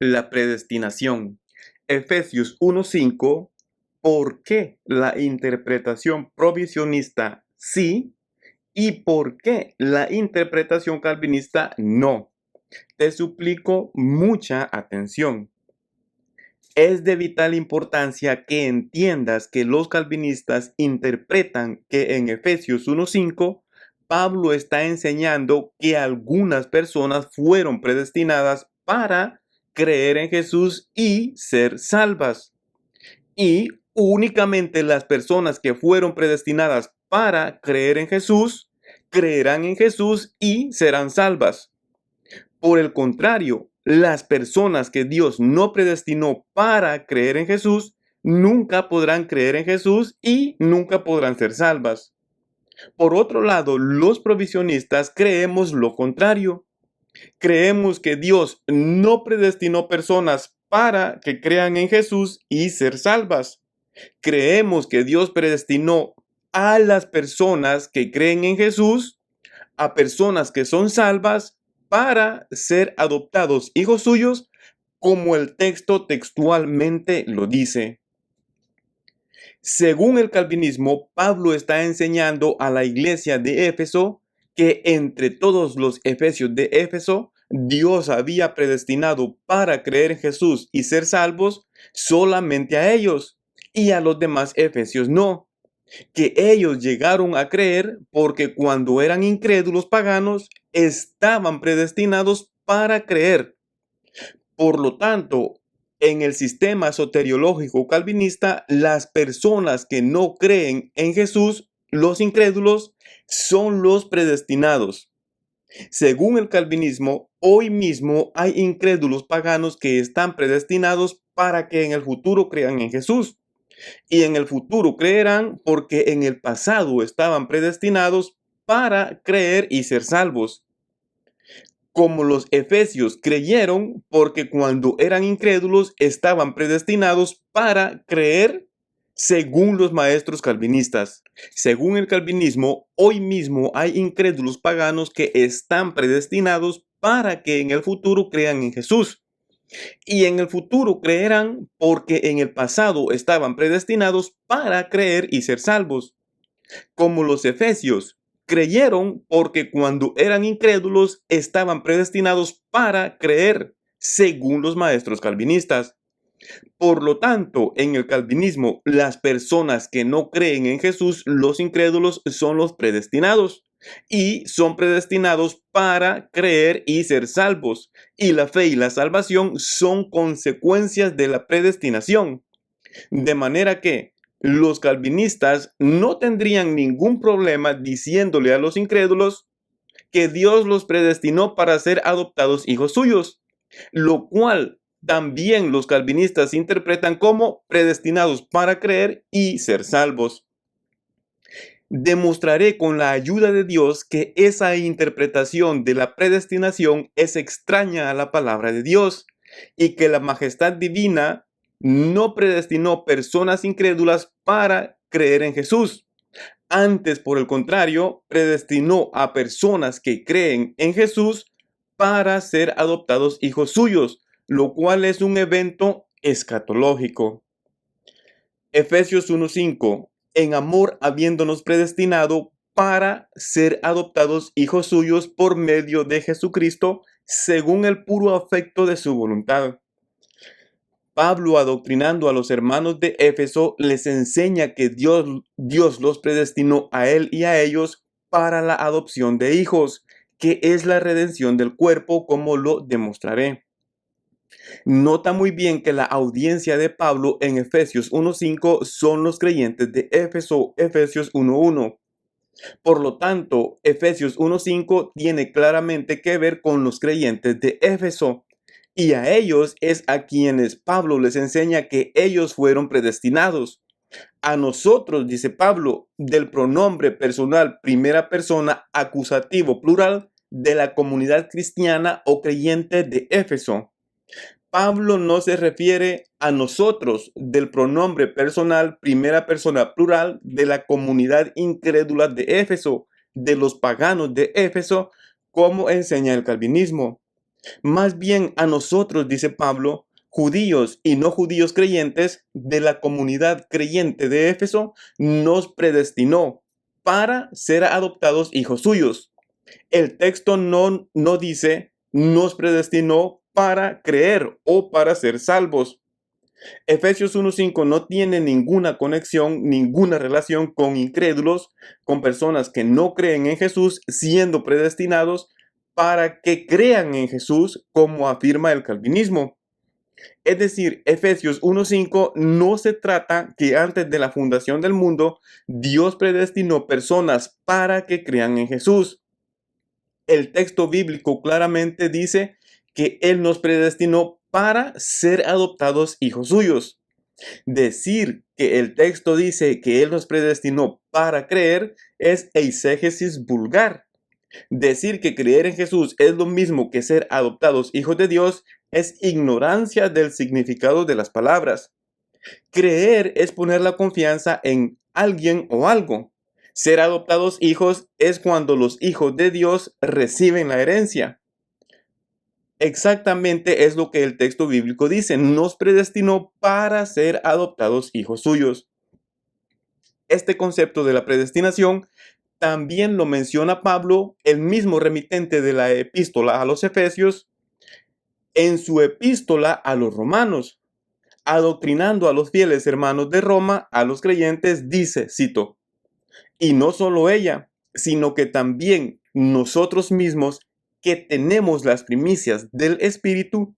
La predestinación. Efesios 1:5. ¿Por qué la interpretación provisionista sí y por qué la interpretación calvinista no? Te suplico mucha atención. Es de vital importancia que entiendas que los calvinistas interpretan que en Efesios 1:5 Pablo está enseñando que algunas personas fueron predestinadas para creer en Jesús y ser salvas. Y únicamente las personas que fueron predestinadas para creer en Jesús, creerán en Jesús y serán salvas. Por el contrario, las personas que Dios no predestinó para creer en Jesús, nunca podrán creer en Jesús y nunca podrán ser salvas. Por otro lado, los provisionistas creemos lo contrario. Creemos que Dios no predestinó personas para que crean en Jesús y ser salvas. Creemos que Dios predestinó a las personas que creen en Jesús, a personas que son salvas, para ser adoptados hijos suyos, como el texto textualmente lo dice. Según el calvinismo, Pablo está enseñando a la iglesia de Éfeso que entre todos los efesios de Éfeso, Dios había predestinado para creer en Jesús y ser salvos solamente a ellos, y a los demás efesios no. Que ellos llegaron a creer porque cuando eran incrédulos paganos, estaban predestinados para creer. Por lo tanto, en el sistema soteriológico calvinista, las personas que no creen en Jesús, los incrédulos, son los predestinados. Según el calvinismo, hoy mismo hay incrédulos paganos que están predestinados para que en el futuro crean en Jesús. Y en el futuro creerán porque en el pasado estaban predestinados para creer y ser salvos. Como los efesios creyeron porque cuando eran incrédulos estaban predestinados para creer según los maestros calvinistas. Según el calvinismo, hoy mismo hay incrédulos paganos que están predestinados para que en el futuro crean en Jesús. Y en el futuro creerán porque en el pasado estaban predestinados para creer y ser salvos. Como los efesios creyeron porque cuando eran incrédulos estaban predestinados para creer, según los maestros calvinistas. Por lo tanto, en el calvinismo, las personas que no creen en Jesús, los incrédulos, son los predestinados. Y son predestinados para creer y ser salvos. Y la fe y la salvación son consecuencias de la predestinación. De manera que los calvinistas no tendrían ningún problema diciéndole a los incrédulos que Dios los predestinó para ser adoptados hijos suyos, lo cual también los calvinistas interpretan como predestinados para creer y ser salvos. Demostraré con la ayuda de Dios que esa interpretación de la predestinación es extraña a la palabra de Dios y que la majestad divina no predestinó personas incrédulas para creer en Jesús. Antes, por el contrario, predestinó a personas que creen en Jesús para ser adoptados hijos suyos, lo cual es un evento escatológico. Efesios 1:5. En amor habiéndonos predestinado para ser adoptados hijos suyos por medio de Jesucristo, según el puro afecto de su voluntad. Pablo, adoctrinando a los hermanos de Éfeso, les enseña que Dios los predestinó a él y a ellos para la adopción de hijos, que es la redención del cuerpo, como lo demostraré. Nota muy bien que la audiencia de Pablo en Efesios 1:5 son los creyentes de Éfeso, Efesios 1:1. Por lo tanto, Efesios 1:5 tiene claramente que ver con los creyentes de Éfeso. Y a ellos es a quienes Pablo les enseña que ellos fueron predestinados. A nosotros, dice Pablo, del pronombre personal primera persona acusativo plural de la comunidad cristiana o creyente de Éfeso. Pablo no se refiere a nosotros del pronombre personal primera persona plural de la comunidad incrédula de Éfeso, de los paganos de Éfeso, como enseña el calvinismo. Más bien a nosotros, dice Pablo, judíos y no judíos creyentes de la comunidad creyente de Éfeso, nos predestinó para ser adoptados hijos suyos. El texto no dice nos predestinó para creer o para ser salvos. Efesios 1:5 no tiene ninguna conexión, ninguna relación con incrédulos, con personas que no creen en Jesús, siendo predestinados para que crean en Jesús, como afirma el calvinismo. Es decir, Efesios 1:5 no se trata que antes de la fundación del mundo, Dios predestinó personas para que crean en Jesús. El texto bíblico claramente dice que Él nos predestinó para ser adoptados hijos suyos. Decir que el texto dice que Él nos predestinó para creer es eisegesis vulgar. Decir que creer en Jesús es lo mismo que ser adoptados hijos de Dios es ignorancia del significado de las palabras. Creer es poner la confianza en alguien o algo. Ser adoptados hijos es cuando los hijos de Dios reciben la herencia. Exactamente es lo que el texto bíblico dice. Nos predestinó para ser adoptados hijos suyos. Este concepto de la predestinación también lo menciona Pablo, el mismo remitente de la epístola a los Efesios, en su epístola a los Romanos. Adoctrinando a los fieles hermanos de Roma, a los creyentes, dice, cito, y no solo ella, sino que también nosotros mismos que tenemos las primicias del Espíritu,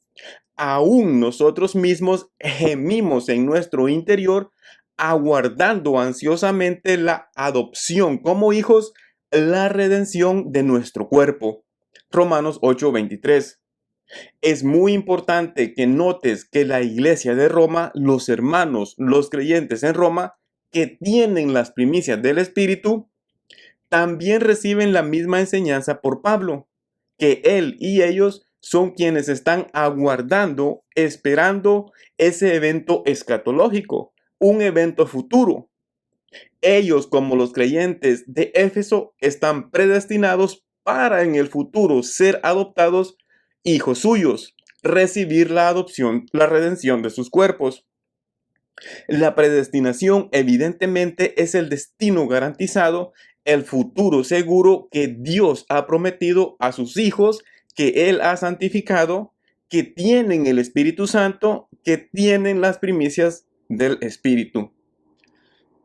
aún nosotros mismos gemimos en nuestro interior, aguardando ansiosamente la adopción como hijos, la redención de nuestro cuerpo. Romanos 8:23. Es muy importante que notes que la iglesia de Roma, los hermanos, los creyentes en Roma, que tienen las primicias del Espíritu, también reciben la misma enseñanza por Pablo, que él y ellos son quienes están aguardando, esperando ese evento escatológico, un evento futuro. Ellos, como los creyentes de Éfeso, están predestinados para en el futuro ser adoptados hijos suyos, recibir la adopción, la redención de sus cuerpos. La predestinación evidentemente es el destino garantizado, el futuro seguro que Dios ha prometido a sus hijos, que Él ha santificado, que tienen el Espíritu Santo, que tienen las primicias del Espíritu.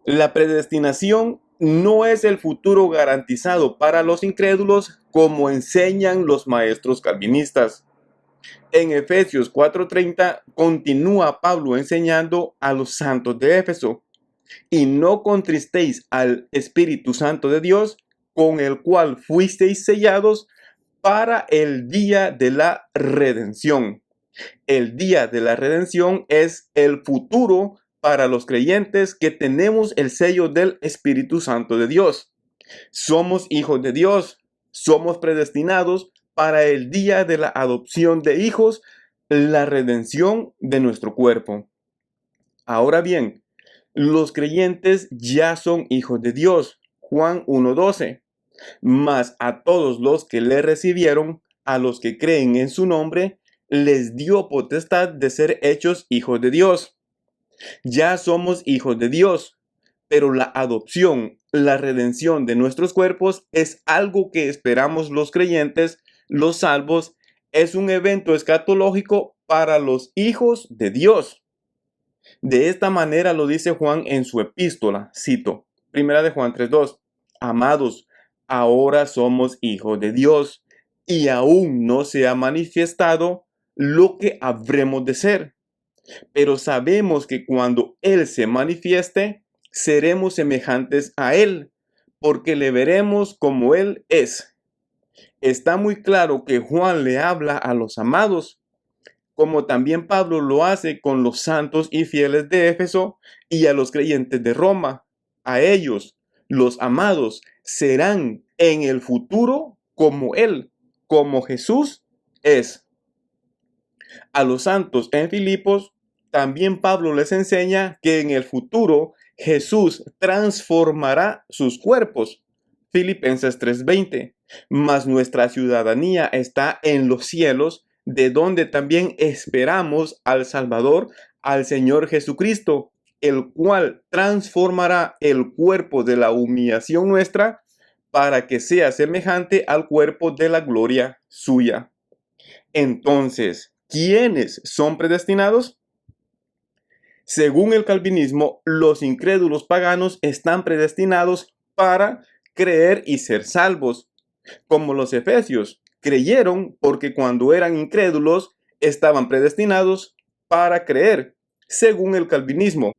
La predestinación no es el futuro garantizado para los incrédulos como enseñan los maestros calvinistas. En Efesios 4:30 continúa Pablo enseñando a los santos de Éfeso, y no contristéis al Espíritu Santo de Dios, con el cual fuisteis sellados para el día de la redención. El día de la redención es el futuro para los creyentes que tenemos el sello del Espíritu Santo de Dios. Somos hijos de Dios, somos predestinados para el día de la adopción de hijos, la redención de nuestro cuerpo. Ahora bien, los creyentes ya son hijos de Dios. Juan 1:12. Mas a todos los que le recibieron, a los que creen en su nombre, les dio potestad de ser hechos hijos de Dios. Ya somos hijos de Dios, pero la adopción, la redención de nuestros cuerpos es algo que esperamos los creyentes, los salvos, es un evento escatológico para los hijos de Dios. De esta manera lo dice Juan en su epístola, cito, 1 de Juan 3:2, amados, ahora somos hijos de Dios y aún no se ha manifestado lo que habremos de ser. Pero sabemos que cuando Él se manifieste, seremos semejantes a Él, porque le veremos como Él es. Está muy claro que Juan le habla a los amados, como también Pablo lo hace con los santos y fieles de Éfeso y a los creyentes de Roma. A ellos, los amados, serán en el futuro como Él, como Jesús es. A los santos en Filipos, también Pablo les enseña que en el futuro Jesús transformará sus cuerpos. Filipenses 3:20. Mas nuestra ciudadanía está en los cielos, de donde también esperamos al Salvador, al Señor Jesucristo, el cual transformará el cuerpo de la humillación nuestra para que sea semejante al cuerpo de la gloria suya. Entonces, ¿quiénes son predestinados? Según el calvinismo, los incrédulos paganos están predestinados para creer y ser salvos, como los efesios. Creyeron porque cuando eran incrédulos estaban predestinados para creer, según el calvinismo.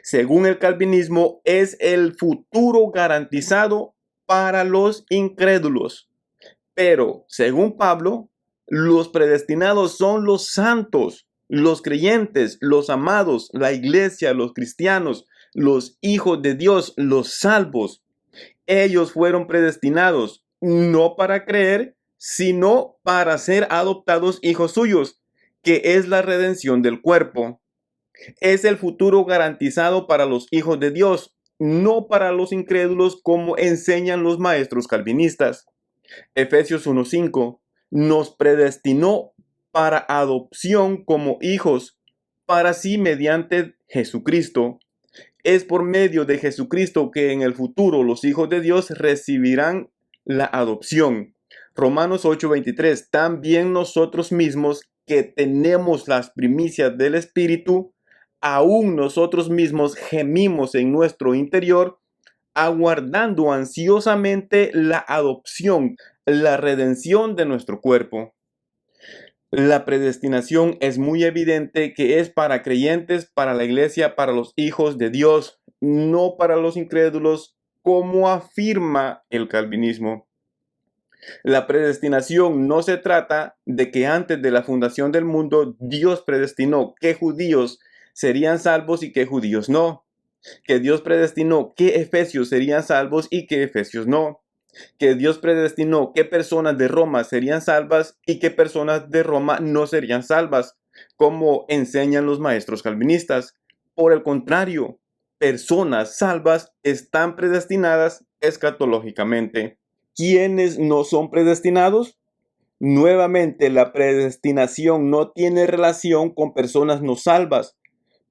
Según el calvinismo, es el futuro garantizado para los incrédulos. Pero, según Pablo, los predestinados son los santos, los creyentes, los amados, la iglesia, los cristianos, los hijos de Dios, los salvos. Ellos fueron predestinados no para creer, sino para ser adoptados hijos suyos, que es la redención del cuerpo. Es el futuro garantizado para los hijos de Dios, no para los incrédulos como enseñan los maestros calvinistas. Efesios 1:5 nos predestinó para adopción como hijos, para sí mediante Jesucristo. Es por medio de Jesucristo que en el futuro los hijos de Dios recibirán la adopción. Romanos 8:23, también nosotros mismos que tenemos las primicias del Espíritu, aún nosotros mismos gemimos en nuestro interior, aguardando ansiosamente la adopción, la redención de nuestro cuerpo. La predestinación es muy evidente que es para creyentes, para la iglesia, para los hijos de Dios, no para los incrédulos, como afirma el calvinismo. La predestinación no se trata de que antes de la fundación del mundo Dios predestinó qué judíos serían salvos y qué judíos no. Que Dios predestinó qué efesios serían salvos y qué efesios no. Que Dios predestinó qué personas de Roma serían salvas y qué personas de Roma no serían salvas, como enseñan los maestros calvinistas. Por el contrario, personas salvas están predestinadas escatológicamente. ¿Quiénes no son predestinados? Nuevamente, la predestinación no tiene relación con personas no salvas,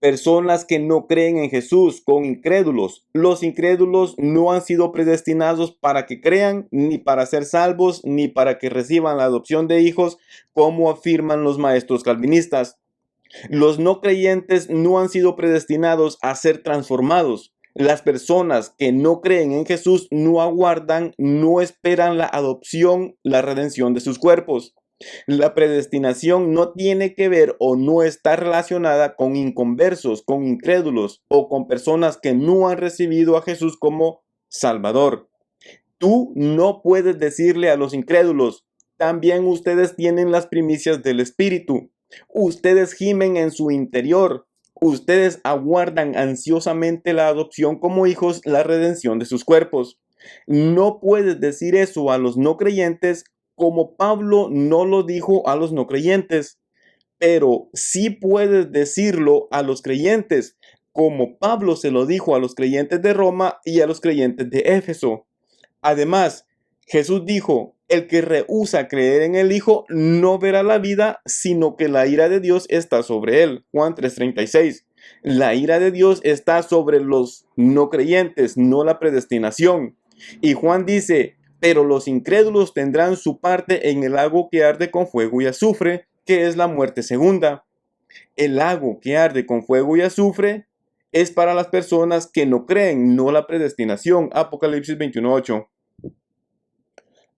personas que no creen en Jesús, con incrédulos. Los incrédulos no han sido predestinados para que crean, ni para ser salvos, ni para que reciban la adopción de hijos, como afirman los maestros calvinistas. Los no creyentes no han sido predestinados a ser transformados. Las personas que no creen en Jesús no aguardan, no esperan la adopción, la redención de sus cuerpos. La predestinación no tiene que ver o no está relacionada con inconversos, con incrédulos o con personas que no han recibido a Jesús como Salvador. Tú no puedes decirle a los incrédulos, también ustedes tienen las primicias del Espíritu. Ustedes gimen en su interior. Ustedes aguardan ansiosamente la adopción como hijos, la redención de sus cuerpos. No puedes decir eso a los no creyentes como Pablo no lo dijo a los no creyentes, pero sí puedes decirlo a los creyentes, como Pablo se lo dijo a los creyentes de Roma y a los creyentes de Éfeso. Además, Jesús dijo, el que rehúsa creer en el Hijo no verá la vida, sino que la ira de Dios está sobre él. Juan 3:36. La ira de Dios está sobre los no creyentes, no la predestinación. Y Juan dice, pero los incrédulos tendrán su parte en el lago que arde con fuego y azufre, que es la muerte segunda. El lago que arde con fuego y azufre es para las personas que no creen, no la predestinación. Apocalipsis 21:8.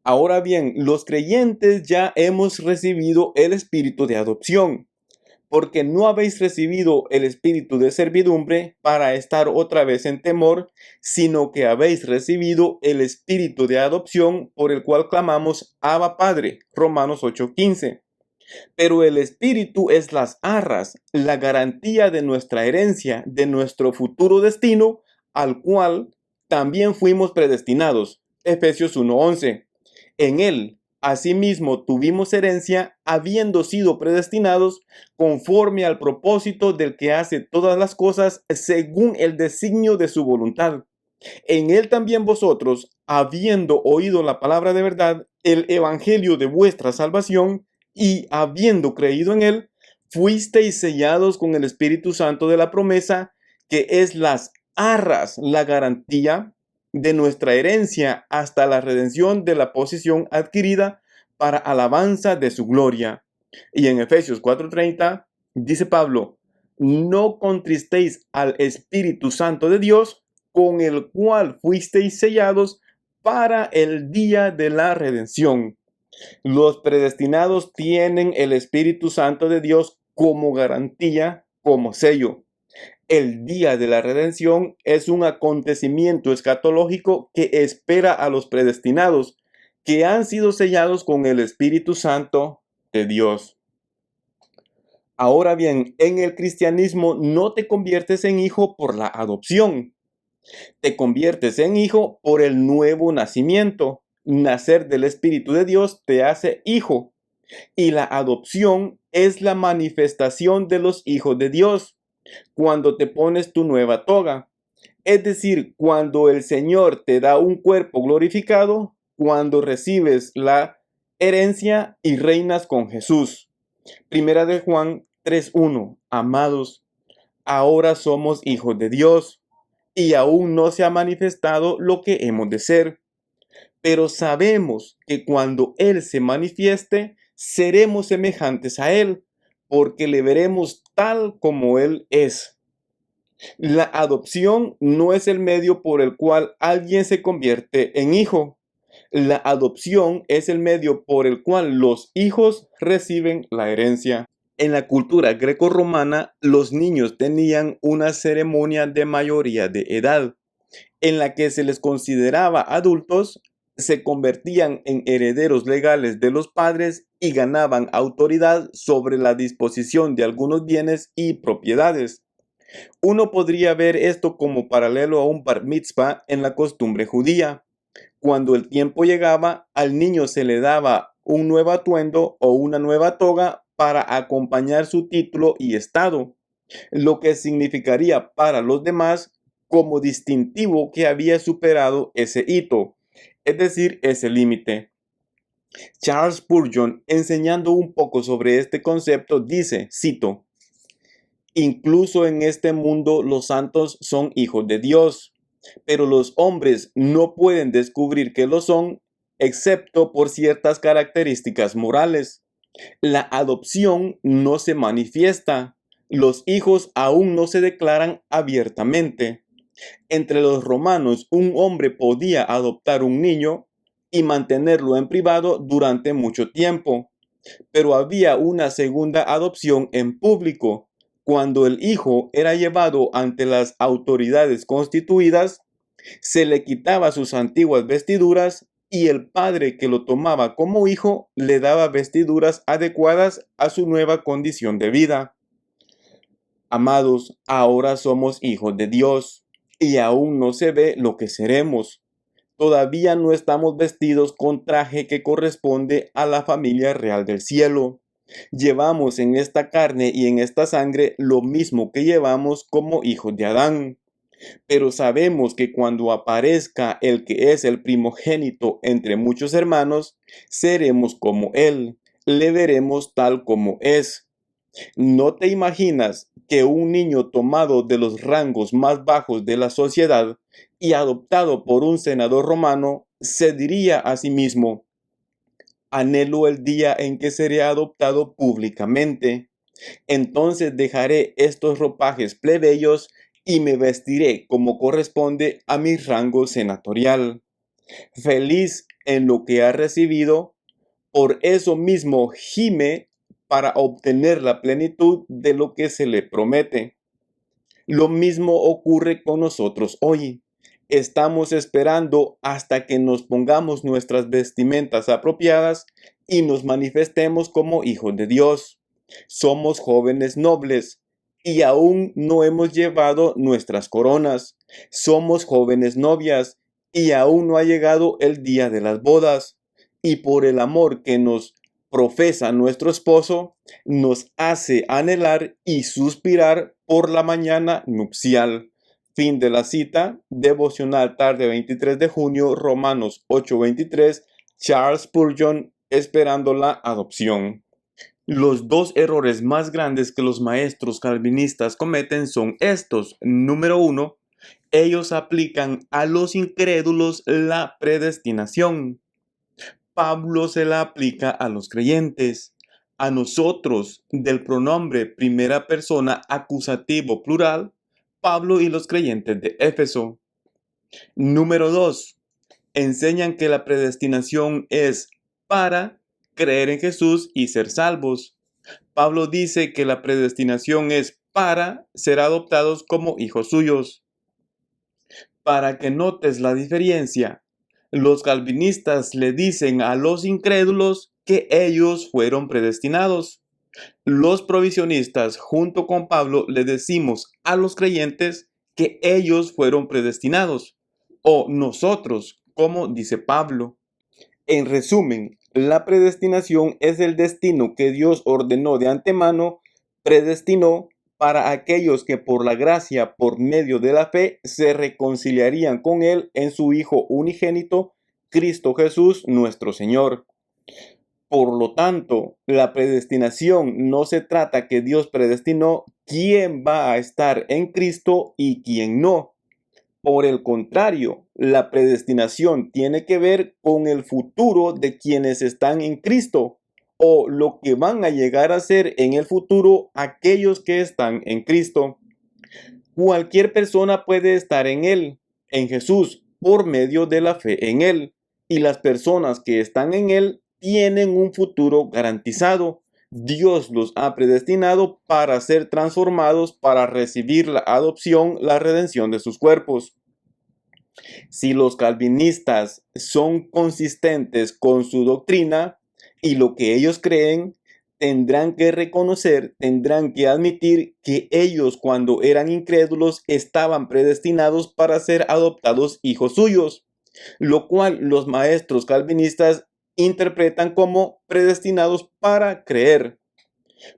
Ahora bien, los creyentes ya hemos recibido el espíritu de adopción, porque no habéis recibido el espíritu de servidumbre para estar otra vez en temor, sino que habéis recibido el espíritu de adopción por el cual clamamos Abba Padre. Romanos 8:15. Pero el espíritu es las arras, la garantía de nuestra herencia, de nuestro futuro destino, al cual también fuimos predestinados. Efesios 1:11. En él, asimismo, tuvimos herencia, habiendo sido predestinados conforme al propósito del que hace todas las cosas según el designio de su voluntad. En él también vosotros, habiendo oído la palabra de verdad, el evangelio de vuestra salvación, y habiendo creído en él, fuisteis sellados con el Espíritu Santo de la promesa, que es las arras, la garantía de nuestra herencia hasta la redención de la posesión adquirida para alabanza de su gloria. Y en Efesios 4:30 dice Pablo: no contristéis al Espíritu Santo de Dios, con el cual fuisteis sellados para el día de la redención. Los predestinados tienen el Espíritu Santo de Dios como garantía, como sello. El día de la redención es un acontecimiento escatológico que espera a los predestinados, que han sido sellados con el Espíritu Santo de Dios. Ahora bien, en el cristianismo no te conviertes en hijo por la adopción. Te conviertes en hijo por el nuevo nacimiento. Nacer del Espíritu de Dios te hace hijo. Y la adopción es la manifestación de los hijos de Dios cuando te pones tu nueva toga. Es decir, cuando el Señor te da un cuerpo glorificado, cuando recibes la herencia y reinas con Jesús. Primera de Juan 3:1. Amados, ahora somos hijos de Dios, y aún no se ha manifestado lo que hemos de ser. Pero sabemos que cuando Él se manifieste, seremos semejantes a Él, porque le veremos tal como Él es. La adopción no es el medio por el cual alguien se convierte en hijo. La adopción es el medio por el cual los hijos reciben la herencia. En la cultura grecorromana, los niños tenían una ceremonia de mayoría de edad, en la que se les consideraba adultos, se convertían en herederos legales de los padres y ganaban autoridad sobre la disposición de algunos bienes y propiedades. Uno podría ver esto como paralelo a un bar mitzvah en la costumbre judía. Cuando el tiempo llegaba, al niño se le daba un nuevo atuendo o una nueva toga para acompañar su título y estado, lo que significaría para los demás como distintivo que había superado ese hito, es decir, ese límite. Charles Spurgeon, enseñando un poco sobre este concepto, dice, cito: incluso en este mundo los santos son hijos de Dios, pero los hombres no pueden descubrir que lo son, excepto por ciertas características morales. La adopción no se manifiesta. Los hijos aún no se declaran abiertamente. Entre los romanos, un hombre podía adoptar un niño y mantenerlo en privado durante mucho tiempo, pero había una segunda adopción en público, cuando el hijo era llevado ante las autoridades constituidas, se le quitaba sus antiguas vestiduras y el padre que lo tomaba como hijo le daba vestiduras adecuadas a su nueva condición de vida. Amados, ahora somos hijos de Dios y aún no se ve lo que seremos. Todavía no estamos vestidos con traje que corresponde a la familia real del cielo. Llevamos en esta carne y en esta sangre lo mismo que llevamos como hijos de Adán. Pero sabemos que cuando aparezca el que es el primogénito entre muchos hermanos, seremos como él, le veremos tal como es. ¿No te imaginas que un niño tomado de los rangos más bajos de la sociedad y adoptado por un senador romano se diría a sí mismo: anhelo el día en que seré adoptado públicamente? Entonces dejaré estos ropajes plebeyos y me vestiré como corresponde a mi rango senatorial. Feliz en lo que ha recibido, por eso mismo gime para obtener la plenitud de lo que se le promete. Lo mismo ocurre con nosotros hoy. Estamos esperando hasta que nos pongamos nuestras vestimentas apropiadas y nos manifestemos como hijos de Dios. Somos jóvenes nobles y aún no hemos llevado nuestras coronas. Somos jóvenes novias y aún no ha llegado el día de las bodas. Y por el amor que nos profesa nuestro esposo, nos hace anhelar y suspirar por la mañana nupcial. Fin de la cita. Devocional tarde 23 de junio, Romanos 8:23, Charles Spurgeon, esperando la adopción. Los dos errores más grandes que los maestros calvinistas cometen son estos. Número uno, ellos aplican a los incrédulos la predestinación. Pablo se la aplica a los creyentes. A nosotros, del pronombre primera persona acusativo plural, Pablo y los creyentes de Éfeso. Número 2. Enseñan que la predestinación es para creer en Jesús y ser salvos. Pablo dice que la predestinación es para ser adoptados como hijos suyos. Para que notes la diferencia, los calvinistas le dicen a los incrédulos que ellos fueron predestinados. Los provisionistas, junto con Pablo, le decimos a los creyentes que ellos fueron predestinados, o nosotros, como dice Pablo. En resumen, la predestinación es el destino que Dios ordenó de antemano, predestinó para aquellos que por la gracia, por medio de la fe, se reconciliarían con Él en su Hijo unigénito, Cristo Jesús, nuestro Señor. Por lo tanto, la predestinación no se trata que Dios predestinó quién va a estar en Cristo y quién no. Por el contrario, la predestinación tiene que ver con el futuro de quienes están en Cristo o lo que van a llegar a ser en el futuro aquellos que están en Cristo. Cualquier persona puede estar en Él, en Jesús, por medio de la fe en Él. Y las personas que están en Él tienen un futuro garantizado. Dios los ha predestinado para ser transformados, para recibir la adopción, la redención de sus cuerpos. Si los calvinistas son consistentes con su doctrina y lo que ellos creen, tendrán que reconocer, tendrán que admitir que ellos cuando eran incrédulos estaban predestinados para ser adoptados hijos suyos, lo cual los maestros calvinistas interpretan como predestinados para creer.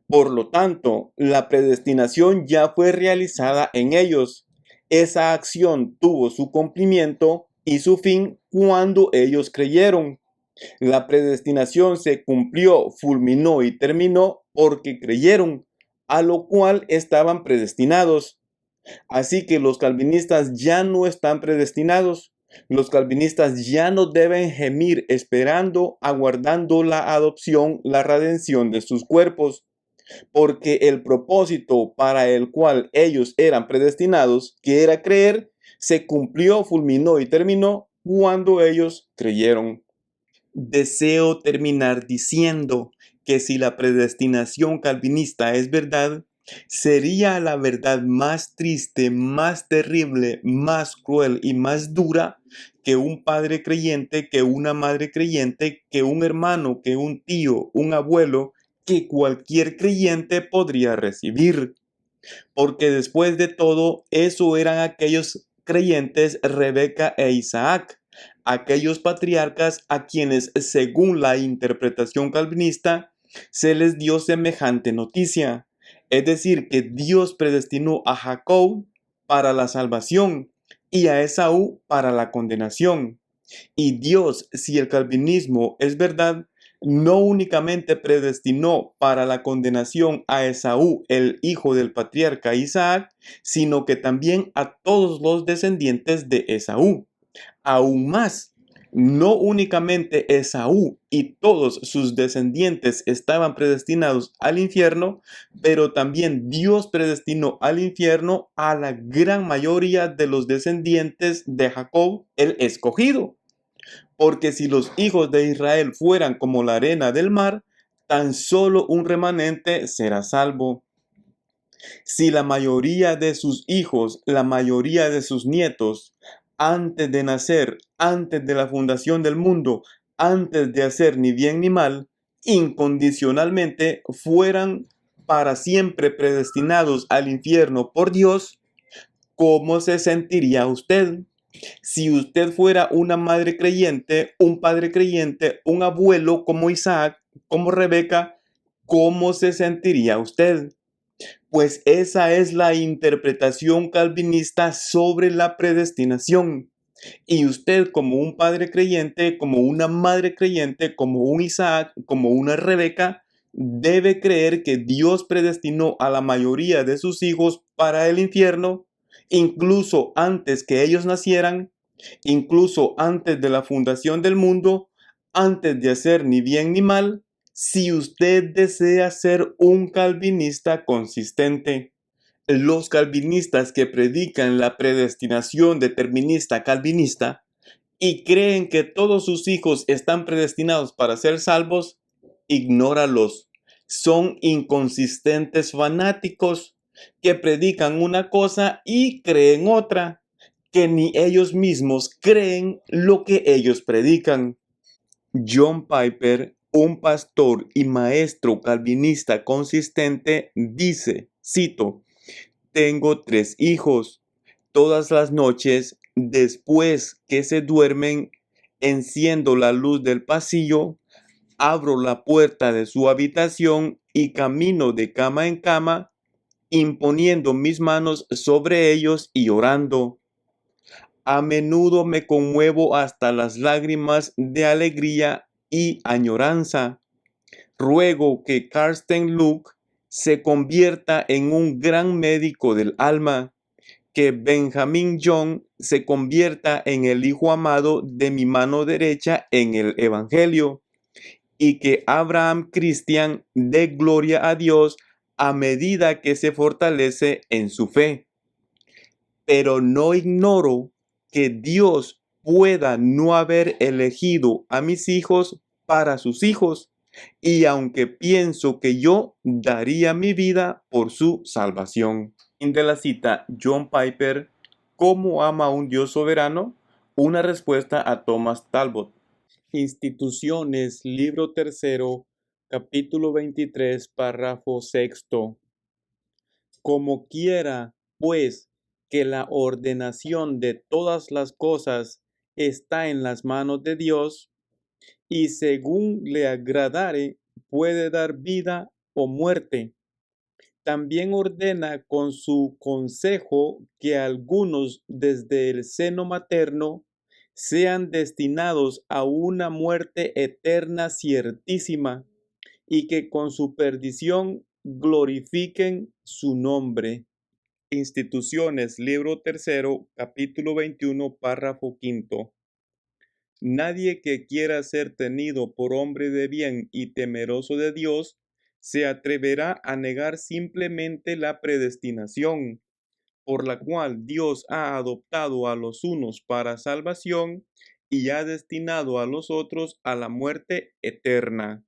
Por lo tanto, la predestinación ya fue realizada en ellos. Esa acción tuvo su cumplimiento y su fin cuando ellos creyeron. La predestinación se cumplió, fulminó y terminó porque creyeron, a lo cual estaban predestinados. Así que los calvinistas ya no están predestinados. Los calvinistas ya no deben gemir esperando, aguardando la adopción, la redención de sus cuerpos, porque el propósito para el cual ellos eran predestinados, que era creer, se cumplió, fulminó y terminó cuando ellos creyeron. Deseo terminar diciendo que si la predestinación calvinista es verdad, sería la verdad más triste, más terrible, más cruel y más dura que un padre creyente, que una madre creyente, que un hermano, que un tío, un abuelo, que cualquier creyente podría recibir. Porque después de todo, eso eran aquellos creyentes Rebeca e Isaac, aquellos patriarcas a quienes, según la interpretación calvinista, se les dio semejante noticia. Es decir, que Dios predestinó a Jacob para la salvación y a Esaú para la condenación. Y Dios, si el calvinismo es verdad, no únicamente predestinó para la condenación a Esaú, el hijo del patriarca Isaac, sino que también a todos los descendientes de Esaú. Aún más, no únicamente Esaú y todos sus descendientes estaban predestinados al infierno, pero también Dios predestinó al infierno a la gran mayoría de los descendientes de Jacob, el escogido. Porque si los hijos de Israel fueran como la arena del mar, tan solo un remanente será salvo. Si la mayoría de sus hijos, la mayoría de sus nietos, antes de nacer, antes de la fundación del mundo, antes de hacer ni bien ni mal, incondicionalmente fueran para siempre predestinados al infierno por Dios, ¿cómo se sentiría usted? Si usted fuera una madre creyente, un padre creyente, un abuelo como Isaac, como Rebeca, ¿cómo se sentiría usted? Pues esa es la interpretación calvinista sobre la predestinación. Y usted como un padre creyente, como una madre creyente, como un Isaac, como una Rebeca, debe creer que Dios predestinó a la mayoría de sus hijos para el infierno, incluso antes que ellos nacieran, incluso antes de la fundación del mundo, antes de hacer ni bien ni mal, si usted desea ser un calvinista consistente. Los calvinistas que predican la predestinación determinista calvinista y creen que todos sus hijos están predestinados para ser salvos, ignóralos. Son inconsistentes fanáticos que predican una cosa y creen otra, que ni ellos mismos creen lo que ellos predican. John Piper, un pastor y maestro calvinista consistente, dice, cito, tengo 3 hijos. Todas las noches, después que se duermen, enciendo la luz del pasillo, abro la puerta de su habitación y camino de cama en cama, imponiendo mis manos sobre ellos y orando. A menudo me conmuevo hasta las lágrimas de alegría y añoranza. Ruego que Karsten Luke se convierta en un gran médico del alma, que Benjamin Young se convierta en el hijo amado de mi mano derecha en el Evangelio, y que Abraham Christian dé gloria a Dios a medida que se fortalece en su fe. Pero no ignoro que Dios pueda no haber elegido a mis hijos para sus hijos, y aunque pienso que yo daría mi vida por su salvación. Fin de la cita. John Piper, ¿cómo ama a un Dios soberano? Una respuesta a Thomas Talbot. Instituciones, libro tercero, capítulo 23, párrafo sexto. Como quiera, pues, que la ordenación de todas las cosas está en las manos de Dios, y según le agradare, puede dar vida o muerte. También ordena con su consejo que algunos desde el seno materno sean destinados a una muerte eterna ciertísima, y que con su perdición glorifiquen su nombre. Instituciones, libro tercero, capítulo 21, párrafo quinto. Nadie que quiera ser tenido por hombre de bien y temeroso de Dios se atreverá a negar simplemente la predestinación, por la cual Dios ha adoptado a los unos para salvación y ha destinado a los otros a la muerte eterna.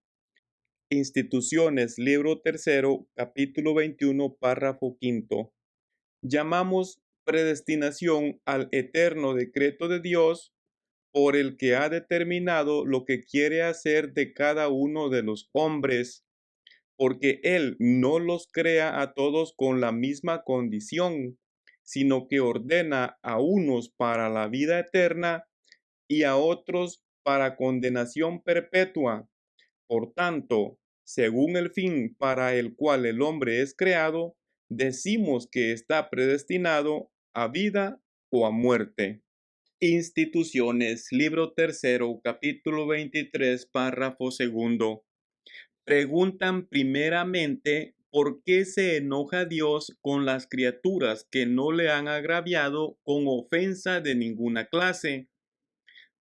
Instituciones, libro tercero, capítulo 21, párrafo quinto. Llamamos predestinación al eterno decreto de Dios por el que ha determinado lo que quiere hacer de cada uno de los hombres, porque Él no los crea a todos con la misma condición, sino que ordena a unos para la vida eterna y a otros para condenación perpetua. Por tanto, según el fin para el cual el hombre es creado, decimos que está predestinado a vida o a muerte. Instituciones, libro tercero, capítulo 23, párrafo segundo. Preguntan primeramente por qué se enoja Dios con las criaturas que no le han agraviado con ofensa de ninguna clase,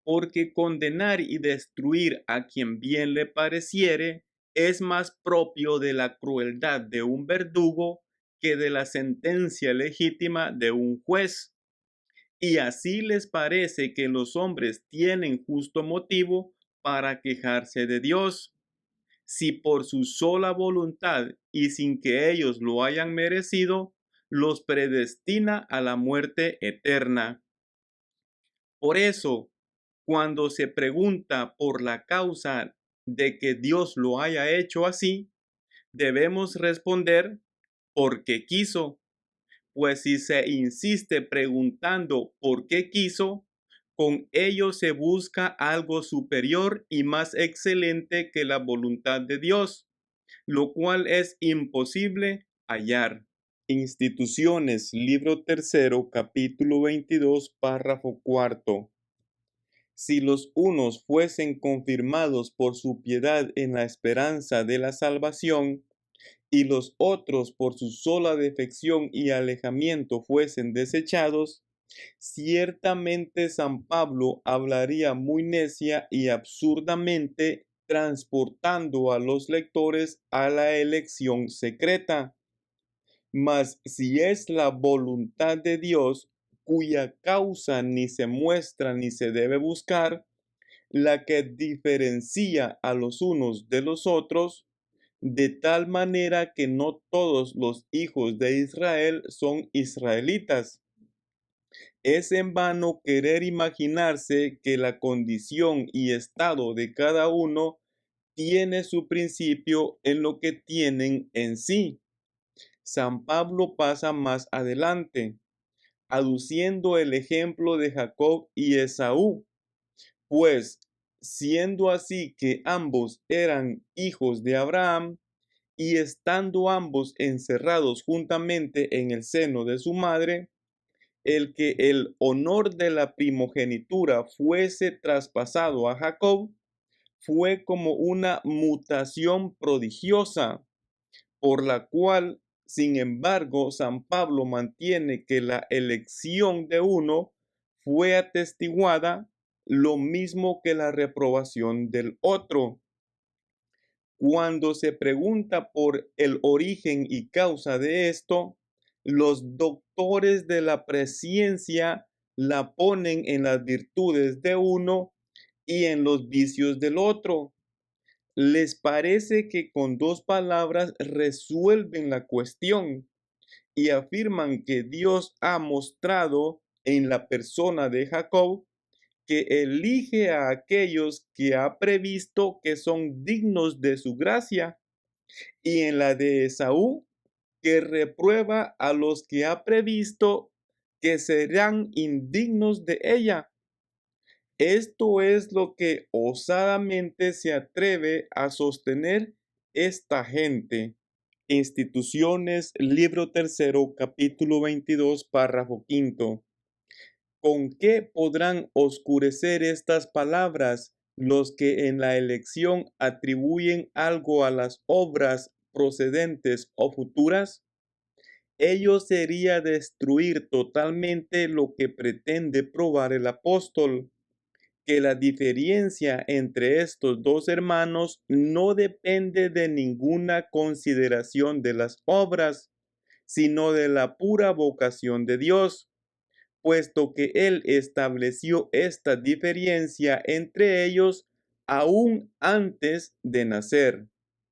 porque condenar y destruir a quien bien le pareciere es más propio de la crueldad de un verdugo que de la sentencia legítima de un juez. Y así les parece que los hombres tienen justo motivo para quejarse de Dios, si por su sola voluntad y sin que ellos lo hayan merecido, los predestina a la muerte eterna. Por eso, cuando se pregunta por la causa de que Dios lo haya hecho así, debemos responder porque quiso. Pues si se insiste preguntando por qué quiso, con ello se busca algo superior y más excelente que la voluntad de Dios, lo cual es imposible hallar. Instituciones, libro tercero, capítulo 22, párrafo cuarto. Si los unos fuesen confirmados por su piedad en la esperanza de la salvación, y los otros por su sola defección y alejamiento fuesen desechados, ciertamente San Pablo hablaría muy necia y absurdamente, transportando a los lectores a la elección secreta. Mas si es la voluntad de Dios, cuya causa ni se muestra ni se debe buscar, la que diferencia a los unos de los otros, de tal manera que no todos los hijos de Israel son israelitas. Es en vano querer imaginarse que la condición y estado de cada uno tiene su principio en lo que tienen en sí. San Pablo pasa más adelante, aduciendo el ejemplo de Jacob y Esaú, pues siendo así que ambos eran hijos de Abraham, y estando ambos encerrados juntamente en el seno de su madre, el que el honor de la primogenitura fuese traspasado a Jacob fue como una mutación prodigiosa, por la cual, sin embargo, San Pablo mantiene que la elección de uno fue atestiguada lo mismo que la reprobación del otro. Cuando se pregunta por el origen y causa de esto, los doctores de la presciencia la ponen en las virtudes de uno y en los vicios del otro. Les parece que con dos palabras resuelven la cuestión y afirman que Dios ha mostrado en la persona de Jacob que elige a aquellos que ha previsto que son dignos de su gracia, y en la de Esaú, que reprueba a los que ha previsto que serán indignos de ella. Esto es lo que osadamente se atreve a sostener esta gente. Instituciones, libro tercero, capítulo 22, párrafo quinto. ¿Con qué podrán oscurecer estas palabras los que en la elección atribuyen algo a las obras procedentes o futuras? Ello sería destruir totalmente lo que pretende probar el apóstol, que la diferencia entre estos dos hermanos no depende de ninguna consideración de las obras, sino de la pura vocación de Dios, puesto que Él estableció esta diferencia entre ellos aún antes de nacer.